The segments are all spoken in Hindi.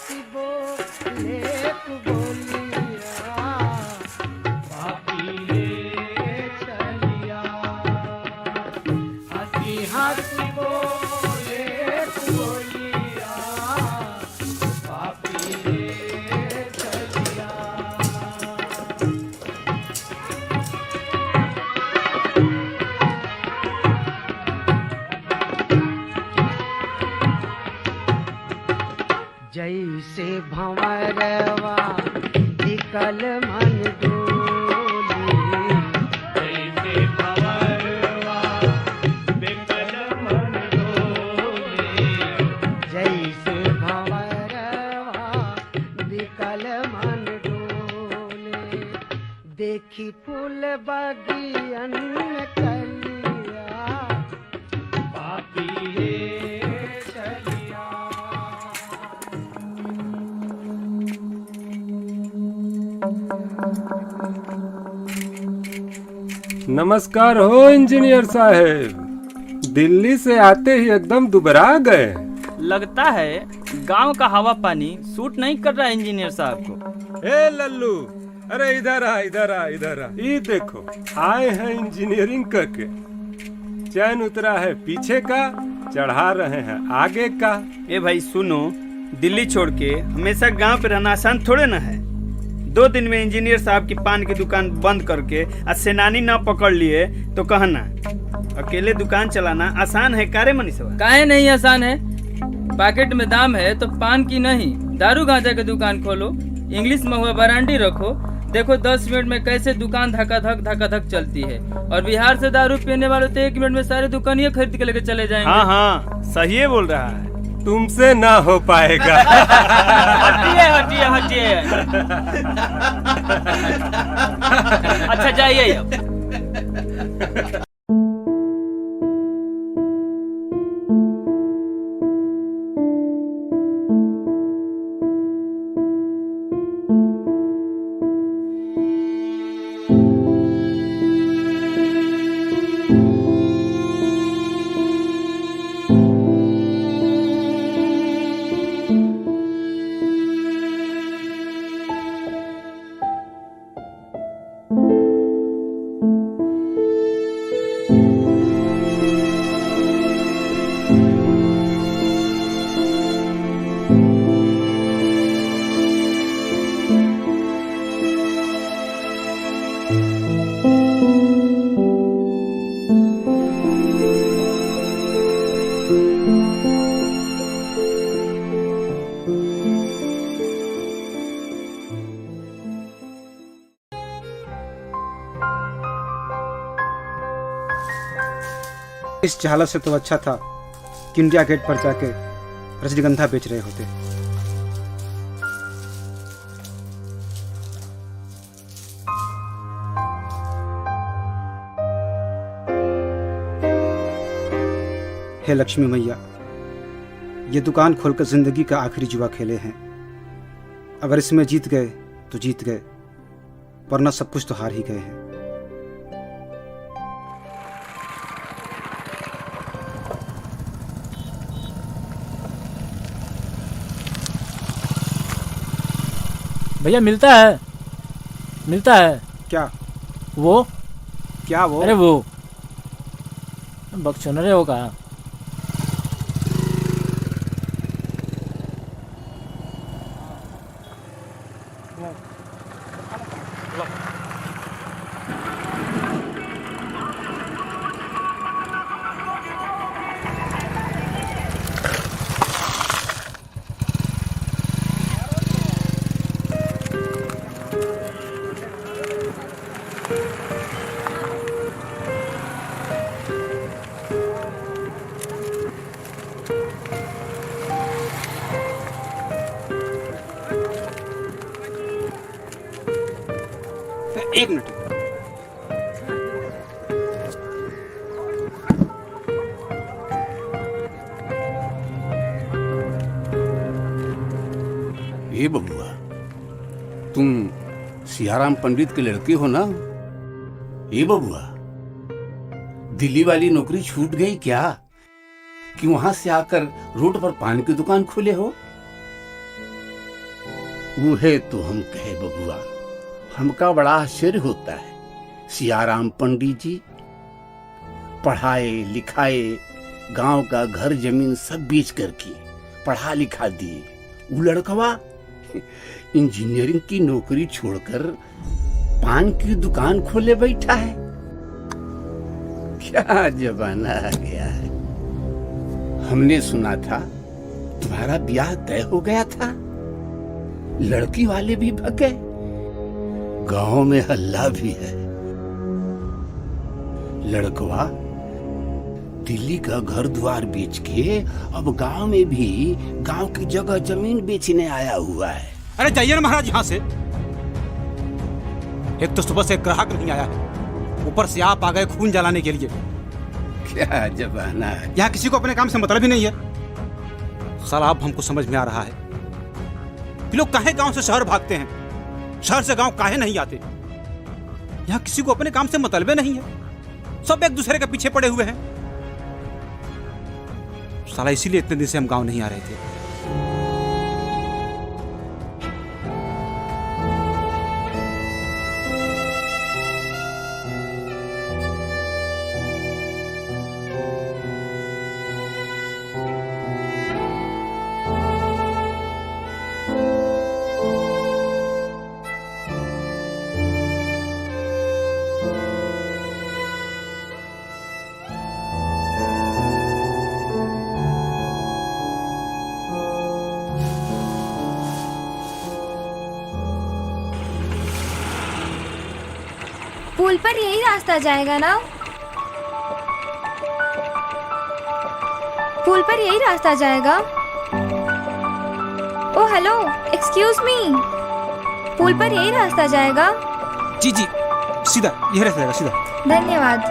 हंसी बोले बोलिया पापी ले चलिया हंसी हंसी बोले बोलिया पापी ले चलिया। जैसे भंवरवा निकल मन डोली जैसे भंवरवा निकल मन डोली जैसे भंवरवा निकल मन डोली देखी फूल बगियन कलिया पापी रे चलिया। नमस्कार हो इंजीनियर साहब, दिल्ली से आते ही एकदम दुबरा गए। लगता है गांव का हवा पानी सूट नहीं कर रहा है इंजीनियर साहब को। ए लल्लू, अरे इधर आ इधर आ इधर आ। ये देखो आए हैं इंजीनियरिंग करके, चैन उतरा है पीछे का, चढ़ा रहे हैं आगे का। ए भाई सुनो, दिल्ली छोड़ के हमेशा गांव पे रहना आसान थोड़े ना है। 2 दिन में इंजीनियर साहब की पान की दुकान बंद करके आज सेनानी ना पकड़ लिए तो कहना अकेले दुकान चलाना आसान है कारे मनीषवा? काहे नहीं आसान है? पैकेट में दाम है तो पान की नहीं दारू गांजा की दुकान खोलो, इंग्लिश में हुआ बरांडी रखो, देखो 10 मिनट में कैसे दुकान धक्का धक चलती है। और बिहार से दारू पीने वाले तो 1 मिनट में सारी दुकानियां खरीद के लेके चले जाएंगे। हाँ हाँ सही बोल रहा है। तुमसे ना हो पाएगा। हटिए हटिए हटिए। अच्छा जाइए अब। इस जहालत से तो अच्छा था कि इंडिया गेट पर जाके रजनीगंधा बेच रहे होते। हे लक्ष्मी मैया, ये दुकान खोलकर जिंदगी का आखिरी जुआ खेले हैं। अगर इसमें जीत गए तो जीत गए, वरना सब कुछ तो हार ही गए हैं। भैया मिलता है क्या वो? क्या वो? अरे वो बक्सनरे होगा। एक मिनट। ये बबुआ, तुम सियाराम पंडित की लड़की हो ना? ये बबुआ, दिल्ली वाली नौकरी छूट गई क्या कि वहां से आकर रोड पर पान की दुकान खोले हो? उहे तो हम कहे बबुआ, हमका बड़ा आश्चर्य होता है। सियाराम पंडित जी पढ़ाए लिखाए, गांव का घर जमीन सब बेच करके पढ़ा लिखा दिए। वो लड़कवा इंजीनियरिंग की नौकरी छोड़कर पान की दुकान खोले बैठा है। क्या जमाना आ गया है। हमने सुना था तुम्हारा ब्याह तय हो गया था, लड़की वाले भी भग गए, गांव में हल्ला भी है। लड़कवा दिल्ली का घर द्वार बेच के अब गांव में भी गांव की जगह जमीन बेचने आया हुआ है। अरे जाइए ना महाराज यहाँ से। एक तो सुबह से ग्राहक नहीं आया है, ऊपर से आप आ गए खून जलाने के लिए। क्या जमाना है। यहाँ किसी को अपने काम से मतलब ही नहीं है। साला अब हमको समझ में आ रहा है कि लोग काहे गांव से शहर भागते हैं, शहर से गांव काहे नहीं आते। यहाँ किसी को अपने काम से मतलब नहीं है, सब एक दूसरे के पीछे पड़े हुए हैं। साला इसीलिए इतने दिन से हम गांव नहीं आ रहे थे। पुल पर यही रास्ता जाएगा ना? पुल पर यही रास्ता जाएगा? ओह हेलो, एक्सक्यूज मी, पुल पर यही रास्ता जाएगा? जी जी, सीधा यही रास्ता जाएगा, सीधा। धन्यवाद।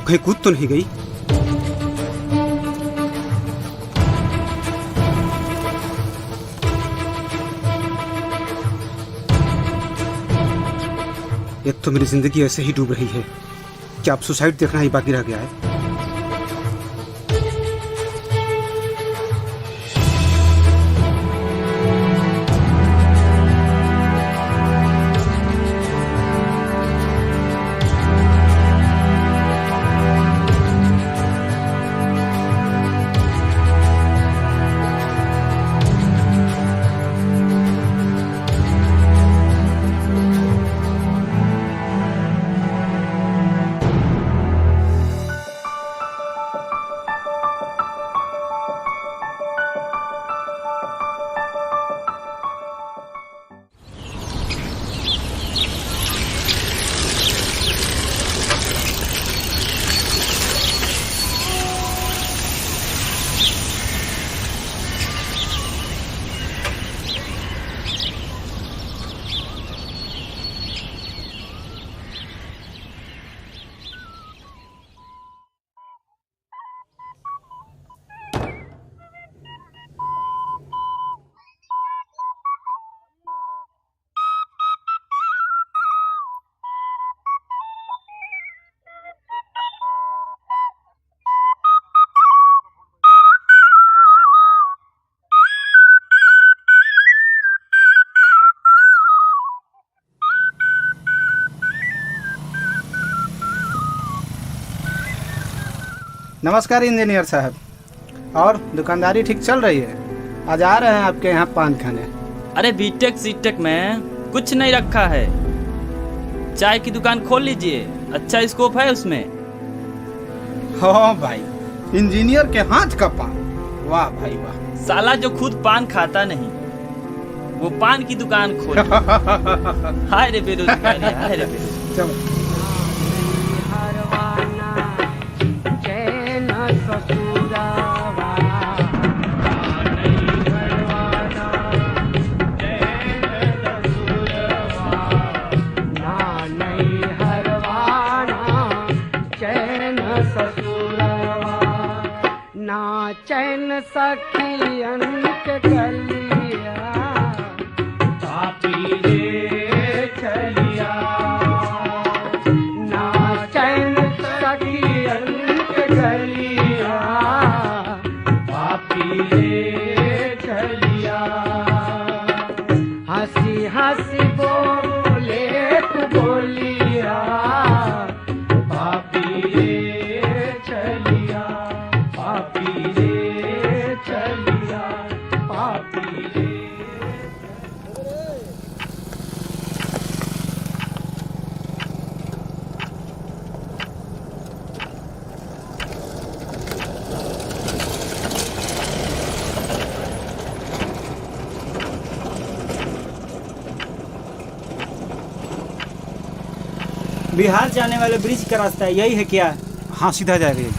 कहीं कूद तो नहीं गई? एक तो मेरी जिंदगी ऐसे ही डूब रही है कि अब सुसाइड देखना ही बाकी रह गया है। नमस्कार इंजीनियर साहब, और दुकानदारी ठीक चल रही है? आज आ रहे हैं आपके यहाँ पान खाने। अरे बीटेक सीटेक में कुछ नहीं रखा है। चाय की दुकान खोल लीजिए, अच्छा स्कोप है उसमें। हाँ भाई, इंजीनियर के हाथ का पान, वाह भाई वाह। साला जो खुद पान खाता नहीं वो पान की दुकान खोल। हाय रे बेरोजगारी, हाय रे बेरोजगारी। चलो हरवाना चैन ससुरावा, ना नहीं हरवाना चैन ससुरावा, ना चैन सखियन के गलिया, पापी रे चलिया, ना चैन सखियन के गलिया, पापी रे चलिया, हंसी हंसी बोले तू बोलिया, पापी रे चलिया, पापी रे चलिया, पापी रे। बिहार जाने वाले ब्रिज का रास्ता है, यही है क्या? हाँ, सीधा जाएगा ये।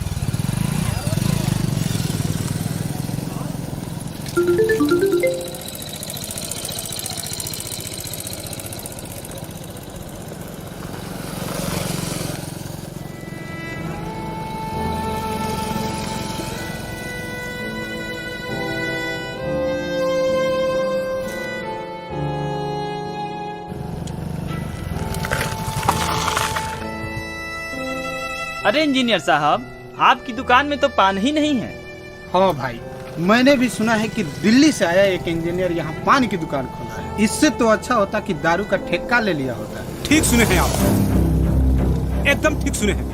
अरे इंजीनियर साहब, आपकी दुकान में तो पान ही नहीं है। हाँ भाई, मैंने भी सुना है कि दिल्ली से आया एक इंजीनियर यहाँ पान की दुकान खोला है। इससे तो अच्छा होता कि दारू का ठेका ले लिया होता। ठीक सुने हैं आप, एकदम ठीक सुने हैं।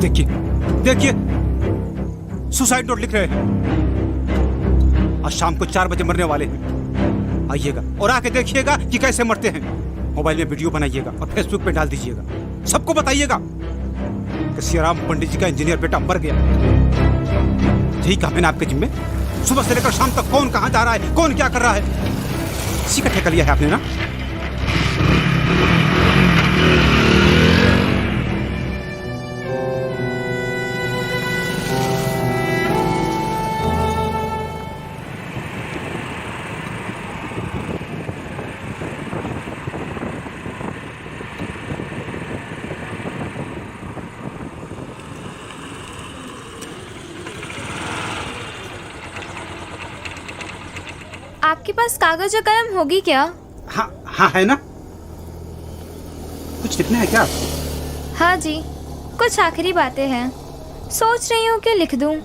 देखिए देखिए, सुसाइड नोट लिख रहे हैं। आज शाम को 4 बजे मरने वाले हैं। आइएगा और आके देखिएगा कि कैसे मरते हैं। मोबाइल में वीडियो बनाइएगा और फेसबुक पे डाल दीजिएगा। सबको बताइएगा कि सियाराम पंडित जी का इंजीनियर बेटा मर गया। यही काम है ना आपके जिम्मे। सुबह से लेकर शाम तक कौन कहाँ जा रहा है, कौन क्या कर रहा है, इसी का ठेका लिया है आपने ना। आपके पास कागज और कलम होगी क्या? हाँ हाँ, है ना। कुछ लिखना है क्या आपको? हाँ जी, कुछ आखिरी बातें हैं। सोच रही हूँ कि लिख दूँ।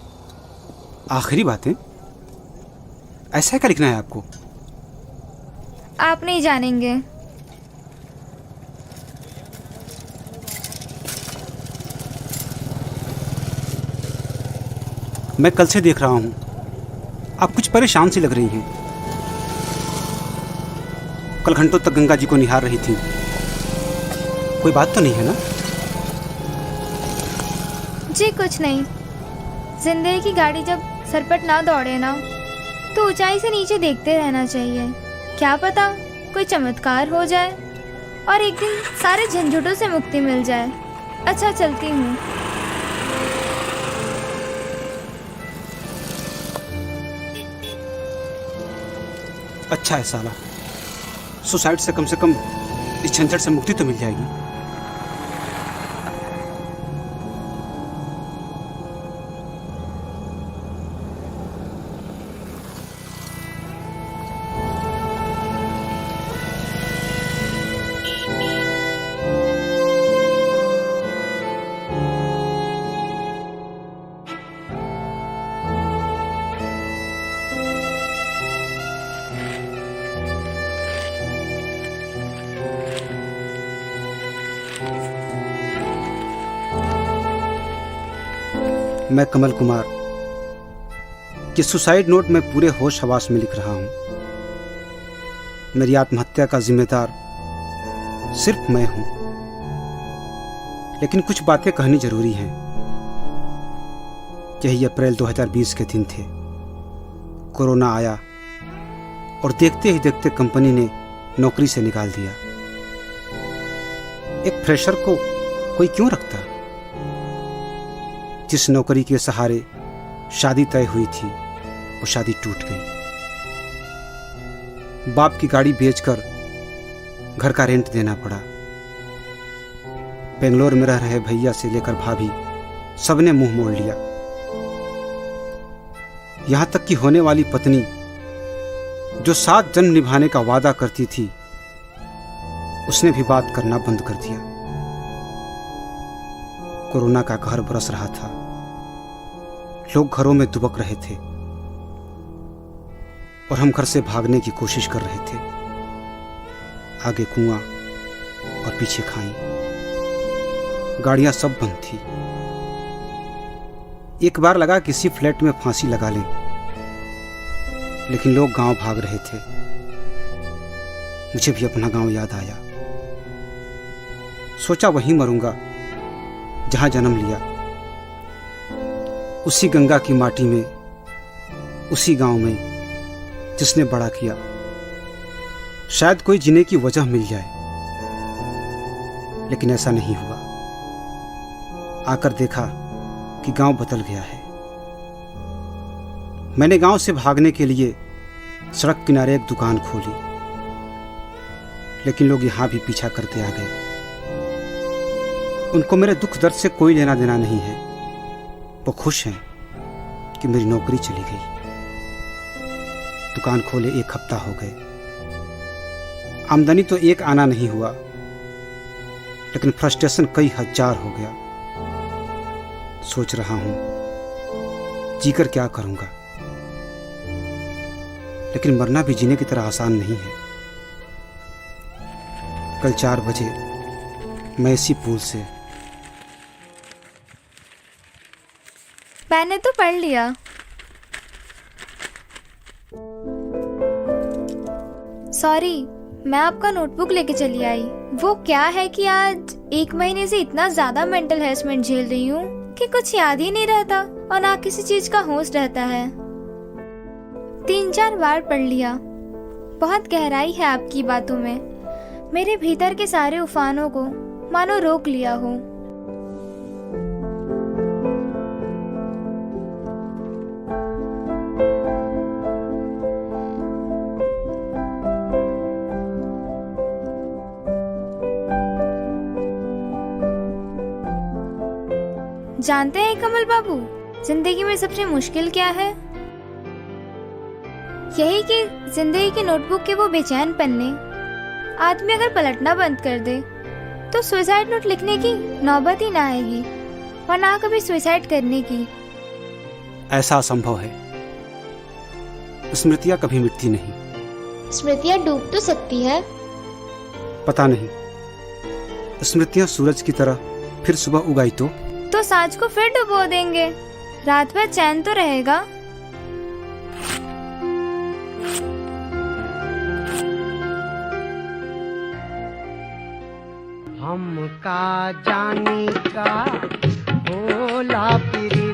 आखिरी बातें? ऐसा क्या लिखना है आपको? आप नहीं जानेंगे। मैं कल से देख रहा हूँ, आप कुछ परेशान सी लग रही हैं। कल घंटों तक गंगा जी को निहार रही थी। कोई बात तो नहीं है ना? जी कुछ नहीं। जिंदगी की गाड़ी जब सरपट ना दौड़े ना, तो ऊंचाई से नीचे देखते रहना चाहिए। क्या पता कोई चमत्कार हो जाए और एक दिन सारे झंझटों से मुक्ति मिल जाए। अच्छा, चलती हूँ। अच्छा है साला, सुसाइड से कम इस झंझट से मुक्ति तो मिल जाएगी। मैं कमल कुमार कि सुसाइड नोट में पूरे होश हवास में लिख रहा हूं। मेरी आत्महत्या का जिम्मेदार सिर्फ मैं हूं। लेकिन कुछ बातें कहनी जरूरी हैं। यही अप्रैल 2020 के दिन थे। कोरोना आया और देखते ही देखते कंपनी ने नौकरी से निकाल दिया। एक फ्रेशर को कोई क्यों रखता? जिस नौकरी के सहारे शादी तय हुई थी वो शादी टूट गई। बाप की गाड़ी बेचकर घर का रेंट देना पड़ा। बेंगलोर में रह रहे भैया से लेकर भाभी सबने मुंह मोड़ लिया। यहां तक कि होने वाली पत्नी जो 7 जन्म निभाने का वादा करती थी उसने भी बात करना बंद कर दिया। कोरोना का कहर बरस रहा था। लोग घरों में दुबक रहे थे और हम घर से भागने की कोशिश कर रहे थे। आगे कुआं और पीछे खाई। गाड़ियां सब बंद थी। एक बार लगा किसी फ्लैट में फांसी लगा लें, लेकिन लोग गांव भाग रहे थे। मुझे भी अपना गांव याद आया। सोचा वहीं मरूंगा जहां जन्म लिया, उसी गंगा की माटी में, उसी गांव में जिसने बड़ा किया। शायद कोई जीने की वजह मिल जाए, लेकिन ऐसा नहीं हुआ। आकर देखा कि गांव बदल गया है। मैंने गांव से भागने के लिए सड़क किनारे एक दुकान खोली, लेकिन लोग यहां भी पीछा करते आ गए। उनको मेरे दुख दर्द से कोई लेना देना नहीं है। वो खुश हैं कि मेरी नौकरी चली गई। दुकान खोले 1 हफ्ता हो गए। आमदनी तो 1 आना नहीं हुआ, लेकिन फ्रस्ट्रेशन कई हजार हो गया। सोच रहा हूं जीकर क्या करूंगा, लेकिन मरना भी जीने की तरह आसान नहीं है। कल 4 बजे मैं इसी पुल से। मैंने तो पढ़ लिया। सॉरी, मैं आपका नोटबुक लेके चली आई। वो क्या है कि आज 1 महीने से इतना ज्यादा मेंटल हैरेसमेंट झेल रही हूँ कि कुछ याद ही नहीं रहता और ना किसी चीज का होश रहता है। 3-4 बार पढ़ लिया। बहुत गहराई है आपकी बातों में। मेरे भीतर के सारे उफानों को मानो रोक लिया हो। जानते हैं कमल बाबू, जिंदगी में सबसे मुश्किल क्या है? यही कि जिंदगी की नोटबुक के वो बेचैन पन्ने आदमी अगर पलटना बंद कर दे तो सुसाइड नोट लिखने की नौबत ही ना आएगी और ना कभी सुसाइड करने की। ऐसा असंभव है। स्मृतियां कभी मिटती नहीं। स्मृतियाँ डूब तो सकती है। पता नहीं, स्मृतियां सूरज की तरह फिर सुबह उगाई तो सांझ को फिर डुबो देंगे। रात भर चैन तो रहेगा। हमका जाने का भोला प्रीति